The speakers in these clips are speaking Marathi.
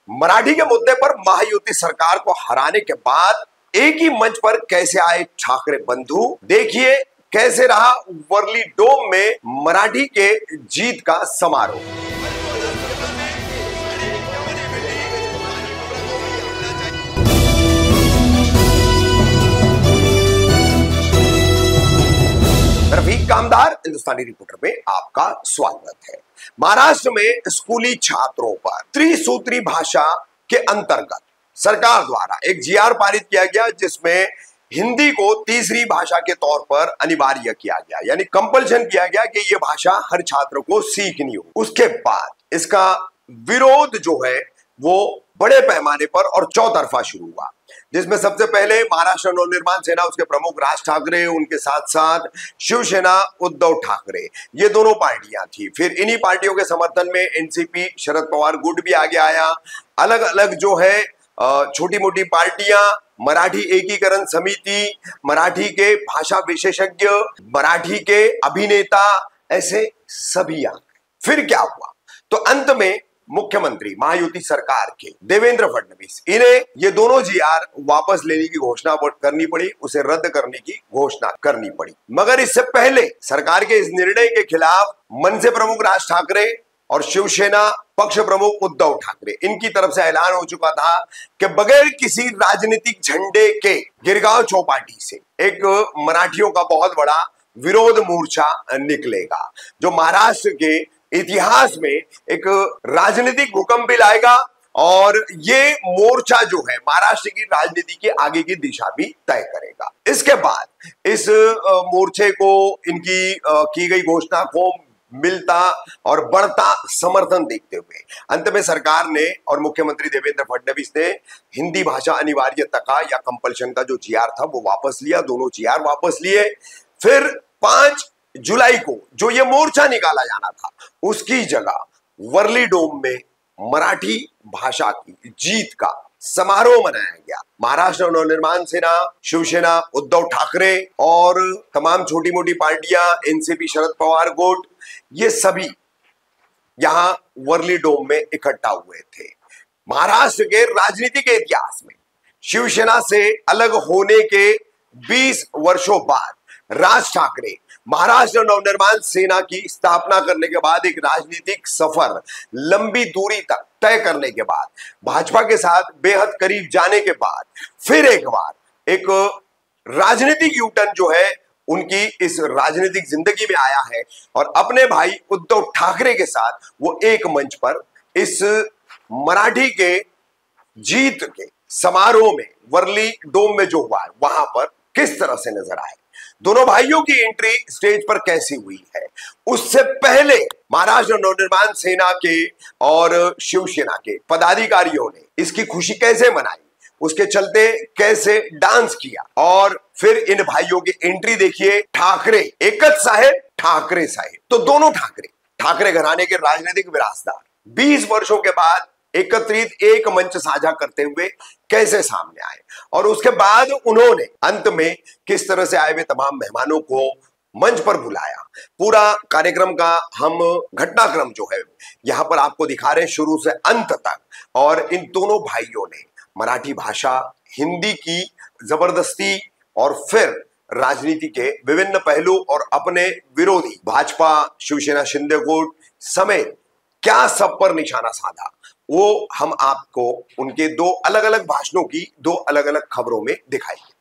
मराठी के मुद्दे पर महायुति सरकार को हराने के बाद एक ही मंच पर कैसे आए ठाकरे बंधु, देखिए कैसे रहा वर्ली डोम में मराठी के जीत का समारोह। रफीक कामदार हिंदुस्तानी रिपोर्टर में आपका स्वागत है। महाराष्ट्र में स्कूली छात्रों पर त्रिसूत्री भाषा के अंतर्गत सरकार द्वारा एक जीआर पारित किया गया, जिसमें हिंदी को तीसरी भाषा के तौर पर अनिवार्य किया गया, यानी कंपल्शन किया गया कि यह भाषा हर छात्र को सीखनी हो। उसके बाद इसका विरोध जो है वो बड़े पैमाने पर और चौतरफा शुरू हुआ, जिसमें सबसे पहले महाराष्ट्र नवनिर्माण सेना, उसके प्रमुख राज ठाकरे, उनके साथ साथ शिवसेना उद्धव ठाकरे, ये दोनों पार्टियां थी। फिर इन्हीं पार्टियों के समर्थन में एनसीपी शरद पवार गुट भी आगे आया। अलग अलग जो है छोटी मोटी पार्टियां, मराठी एकीकरण समिति, मराठी के भाषा विशेषज्ञ, मराठी के अभिनेता, ऐसे सभी आ गए। फिर क्या हुआ, तो अंत में मुख्यमंत्री महायुति सरकार के देवेंद्र फडणवीस, इन्हें ये दोनों जीआर वापस लेने की घोषणा करनी पड़ी, उसे रद्द करने की घोषणा करनी पड़ी। मगर इससे पहले सरकार के इस निर्णय के खिलाफ मनसे प्रमुख राज ठाकरे और शिवसेना पक्ष प्रमुख उद्धव ठाकरे, इनकी तरफ से ऐलान हो चुका था कि बगैर किसी राजनीतिक झंडे के गिरगांव चौपाटी से एक मराठियों का बहुत बड़ा विरोध मोर्चा निकलेगा, जो महाराष्ट्र के इतिहास में एक राजनीतिक भूकंप भी लाएगा और ये मोर्चा जो है महाराष्ट्र की राजनीति के आगे की दिशा भी तय करेगा। इसके बाद इस मोर्चे को, इनकी की गई घोषणा को मिलता और बढ़ता समर्थन देखते हुए अंत में सरकार ने और मुख्यमंत्री देवेंद्र फडणवीस ने हिंदी भाषा अनिवार्यता का या कंपल्शन का जो जीआर था वो वापस लिया। दोनों जीआर वापस लिए। फिर 5 जुलाई को जो ये मोर्चा निकाला जाना था, उसकी जगह वर्ली डोम में मराठी भाषा की जीत का समारोह मनाया गया। महाराष्ट्र नवनिर्माण सेना, शिवसेना उद्धव ठाकरे और तमाम छोटी मोटी पार्टियां, एनसीपी शरद पवार गुट, ये सभी यहां वर्ली डोम में इकट्ठा हुए थे। महाराष्ट्र के राजनीति के इतिहास में शिवसेना से अलग होने के 20 वर्षों बाद राज ठाकरे महाराष्ट्र नवनिर्माण सेना की स्थापना करने के बाद, एक राजनीतिक सफर लंबी दूरी तक तय करने के बाद, भाजपा के साथ बेहद करीब जाने के बाद, फिर एक बार एक राजनीतिक यूटर्न जो है उनकी इस राजनीतिक जिंदगी में आया है और अपने भाई उद्धव ठाकरे के साथ वो एक मंच पर इस मराठी के जीत के समारोह में वर्ली डोम में जो हुआ है वहां पर किस तरह से नजर आए, दोनों भाइयों की एंट्री स्टेज पर कैसी हुई है, उससे पहले महाराष्ट्र नवनिर्माण सेना के और शिवसेना के पदाधिकारियों ने इसकी खुशी कैसे मनाई, उसके चलते कैसे डांस किया, और फिर इन भाइयों की एंट्री देखिए। ठाकरे एकच साहेब, ठाकरे साहेब, तो दोनों ठाकरे घराने के राजनीतिक विरासदार 20 वर्षों के बाद एकत्रित एक मंच साझा करते हुए कैसे सामने आए, और उसके बाद उन्होंने अंत में किस तरह से आए हुए तमाम मेहमानों को मंच पर बुलाया। पूरा कार्यक्रम का हम घटनाक्रम जो है यहां पर आपको दिखा रहे हैं शुरू से अंत तक, और इन दोनों भाइयों ने मराठी भाषा, हिंदी की जबरदस्ती और फिर राजनीति के विभिन्न पहलू और अपने विरोधी भाजपा, शिवसेना, शिंदे गुट समेत क्या सब पर निशाना साधा, वो हम आपको उनके 2 अलग अलग भाषणों की 2 अलग अलग खबरों में दिखाएंगे।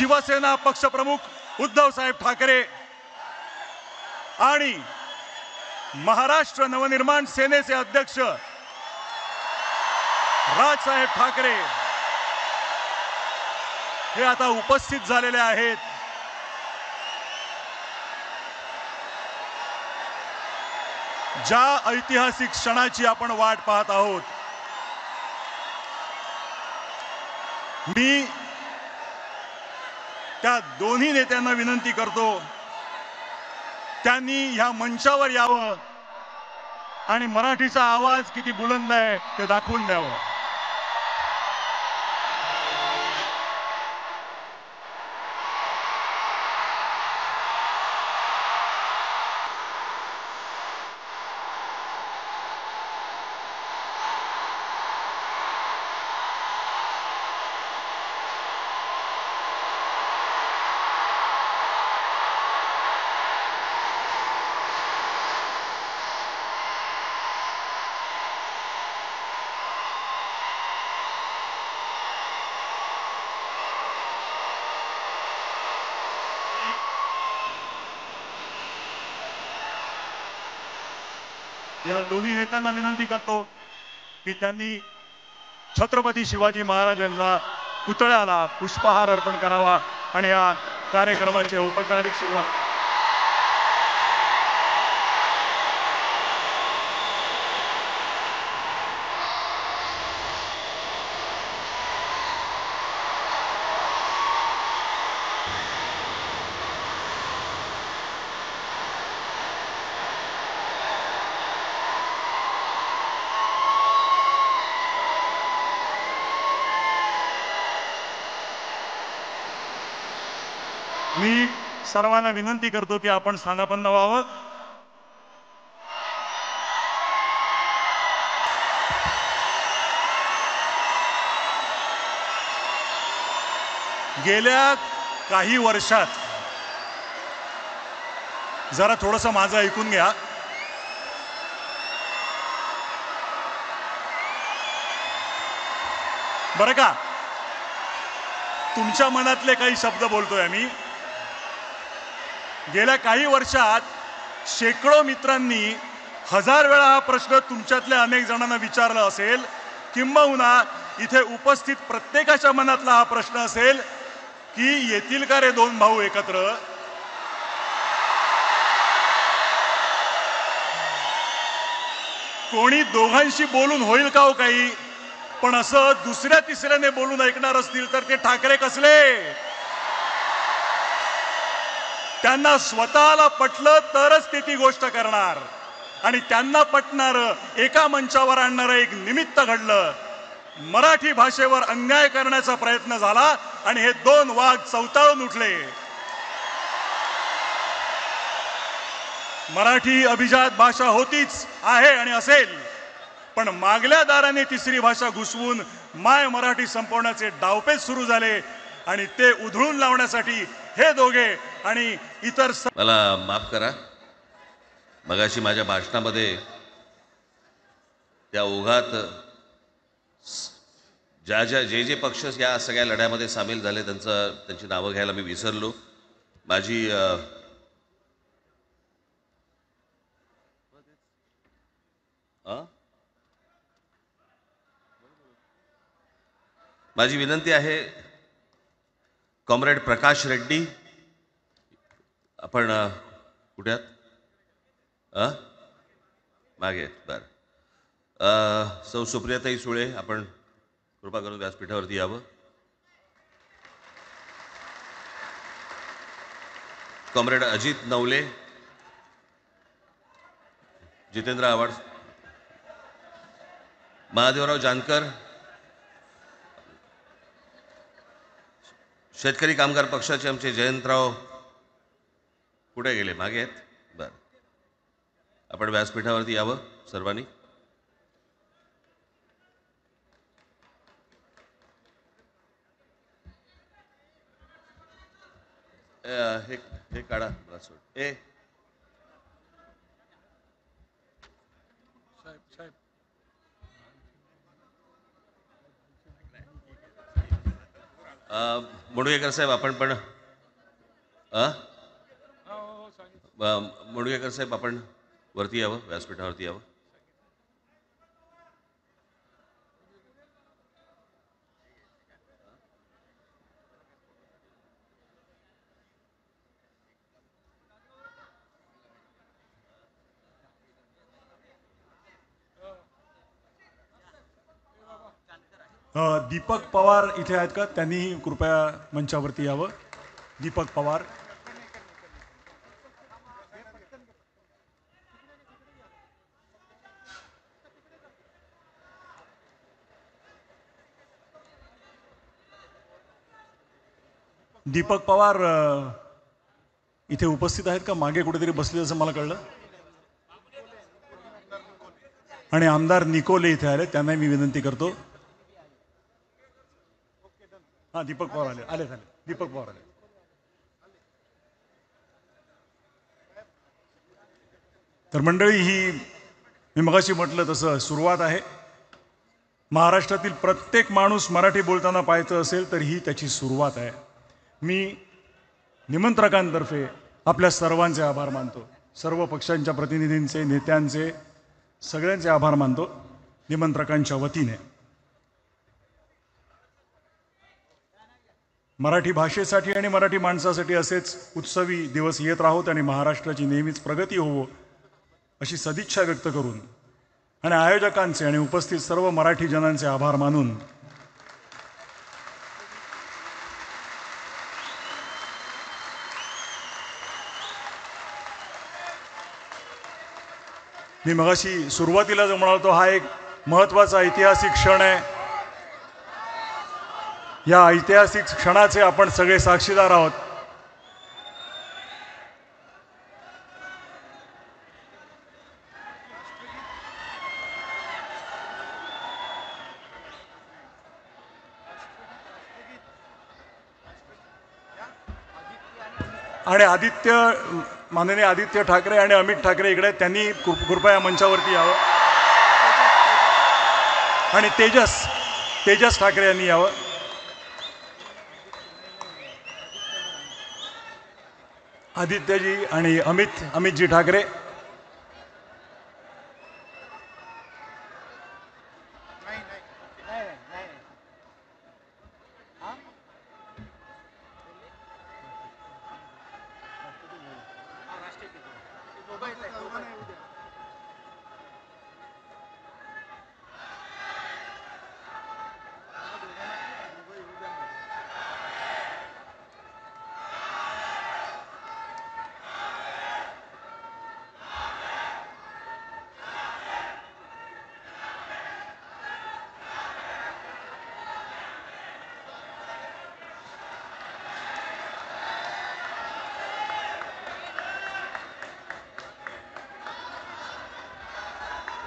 शिवसेना पक्षप्रमुख उद्धव साहेब ठाकरे आणि महाराष्ट्र नवनिर्माण सेनेचे अध्यक्ष राजसाहेब ठाकरे हे आता उपस्थित झालेले आहेत. ज्या ऐतिहासिक क्षणाची आपण वाट पाहत आहोत, मी त्या दोन्ही नेत्यांना विनंती करतो त्यांनी ह्या मंचावर यावं आणि मराठीचा आवाज किती बुलंद आहे ते दाखवून द्यावं. या दोन्ही नेत्यांना विनंती करतो की त्यांनी छत्रपती शिवाजी महाराजांना पुतळ्याला पुष्पहार अर्पण करावा आणि या कार्यक्रमाची औपचारिक सुरुवात. मी सर्वांना विनंती करतो की आपण स्थानापन्न व्हावं. गेल्या काही वर्षात जरा थोडंसं माझं ऐकून घ्या. बरं का, तुमच्या मनातले काही शब्द बोलतोय आम्ही. गेल्या काही वर्षात शेकडो मित्रांनी 1000 वेळा हा प्रश्न तुमच्यातल्या अनेक जणांना विचारला असेल, किंबहुना इथे उपस्थित प्रत्येकाच्या मनातला हा प्रश्न असेल की येतील का रे दोन भाऊ एकत्र. कोणी दोघांशी बोलून होईल का हो काही, पण असं दुसऱ्या तिसऱ्याने बोलून ऐकणार असतील तर ते ठाकरे कसले. त्यांना स्वतःला पटलं तरच ते ती गोष्ट करणार आणि त्यांना पटणार एका मंचावर आणणारं एक निमित्त घडलं. मराठी भाषेवर अन्याय करण्याचा प्रयत्न झाला आणि हे दोन वाघ चवताळून उठले. मराठी अभिजात भाषा होतीच, आहे आणि असेल, पण मागल्या दाराने तिसरी भाषा घुसवून माय मराठी संपवण्याचे डावपेच सुरू झाले आणि ते उधळून लावण्यासाठी हे दोघे आणि इतर. मला माफ करा, मगाशी माझ्या भाषणामध्ये त्या ओघात जे पक्ष या सगळ्या लढ्यामध्ये सामील झाले त्यांची नावं घ्यायला मी विसरलो. माझी विनंती आहे, कॉम्रेड प्रकाश रेड्डी, आपण कुठे आहात? मागे. बरं. सौ सुप्रियाताई सुळे, आपण कृपा करून व्यासपीठावरती यावं. कॉम्रेड अजित नवले, जितेंद्र आव्हाड, महादेवराव जानकर, शेतकरी कामगार पक्षाचे आमचे जयंतराव कुठे गेले? मागे आहेत. बरं, आपण व्यासपीठावरती यावं सर्वांनी. हे काढा मला सोड. मुणगेकर साहेब आपण पण मुणगेकर साहेब आपण वरती यावं, व्यासपीठावरती यावं. दीपक पवार इथे आहेत का? त्यांनी कृपया मंचावरती यावं. दीपक पवार. दीपक पवार इथे उपस्थित आहेत का? मागे कुठेतरी बसले असं मला कळलं. आणि आमदार निकोले इथे आले, त्यांना मी विनंती करतो. हा, दीपक पवार आले झाले. दीपक पवार आले. तर मंडळी, ही मी मगाशी म्हटलं तसं सुरुवात आहे. महाराष्ट्रातील प्रत्येक माणूस मराठी बोलताना पाहायचं असेल तर ही त्याची सुरुवात आहे. मी निमंत्रकांतर्फे आपल्या सर्वांचे आभार मानतो. सर्व पक्षांच्या प्रतिनिधींचे, नेत्यांचे, सगळ्यांचे आभार मानतो निमंत्रकांच्या वतीने. मराठी भाषेसाठी आणि मराठी माणसासाठी असेच उत्सवी दिवस येत राहोत आणि महाराष्ट्राची नेहमीच प्रगती होवो अशी सदिच्छा व्यक्त करून आणि आयोजकांचे आणि उपस्थित सर्व मराठी जनांचे आभार मानून मी मगाशी सुरुवातीला जो म्हणालो हा एक महत्त्वाचा ऐतिहासिक क्षण आहे. या ऐतिहासिक क्षणाचे आपण सगळे साक्षीदार आहोत. आणि माननीय आदित्य ठाकरे आणि अमित ठाकरे इकडे, त्यांनी कृपया मंचावरती यावं. आणि तेजस ठाकरे यांनी यावं. आदित्यजी आणि अमितजी ठाकरे.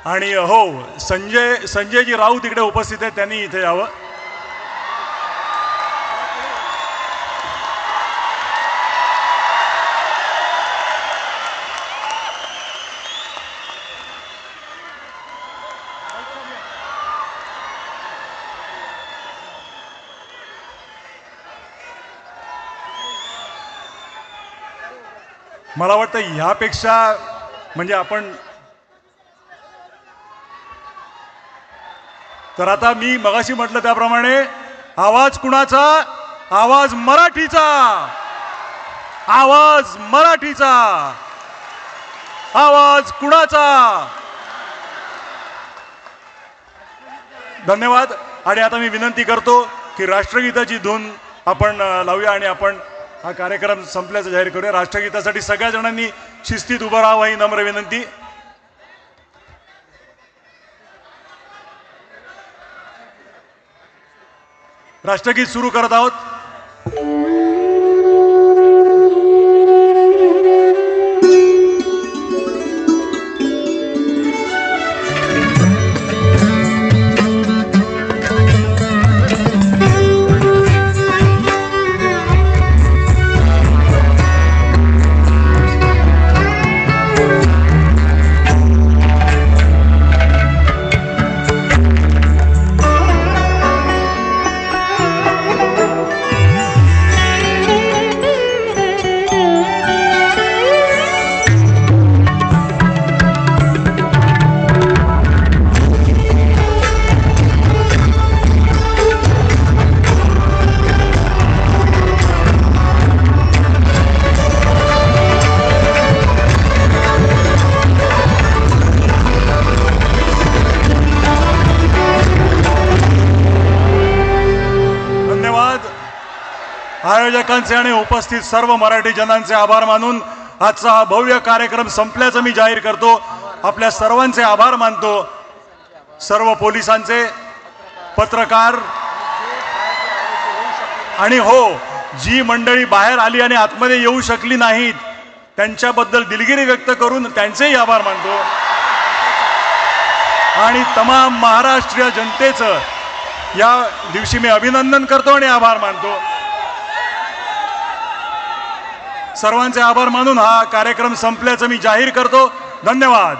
आणि हो, संजयजी राऊत इकडे उपस्थित आहेत, त्यांनी इथे यावं. मला वाटतं ह्यापेक्षा म्हणजे आपण तर आता मी मगाशी म्हटलं त्याप्रमाणे आवाज कुणाचा? आवाज मराठीचा. आवाज मराठीचा. आवाज कुणाचा? धन्यवाद. आणि आता मी विनंती करतो की राष्ट्रगीताची धून आपण लावूया आणि आपण हा कार्यक्रम संपल्याचं जाहीर करूया. राष्ट्रगीतासाठी सगळ्या जणांनी शिस्तीत उभं राहावं ही नम्र विनंती. राष्ट्रगीत सुरू करत आहोत. आयोजकांचे आणि उपस्थित सर्व मराठी जनांचे आभार मानून आजचा हा भव्य कार्यक्रम संपल्याचं मी जाहीर करतो. आपल्या सर्वांचे आभार मानतो. सर्व पोलिसांचे, पत्रकार आणि हो, जी मंडळी बाहेर आली आणि आतमध्ये येऊ शकली नाहीत त्यांच्याबद्दल दिलगिरी व्यक्त करून त्यांचेही आभार मानतो. आणि तमाम महाराष्ट्रीय जनतेचं या दिवशी मी अभिनंदन करतो आणि आभार मानतो. सर्वांचे आभार मानून हा कार्यक्रम संपल्याचं मी जाहीर करतो. धन्यवाद.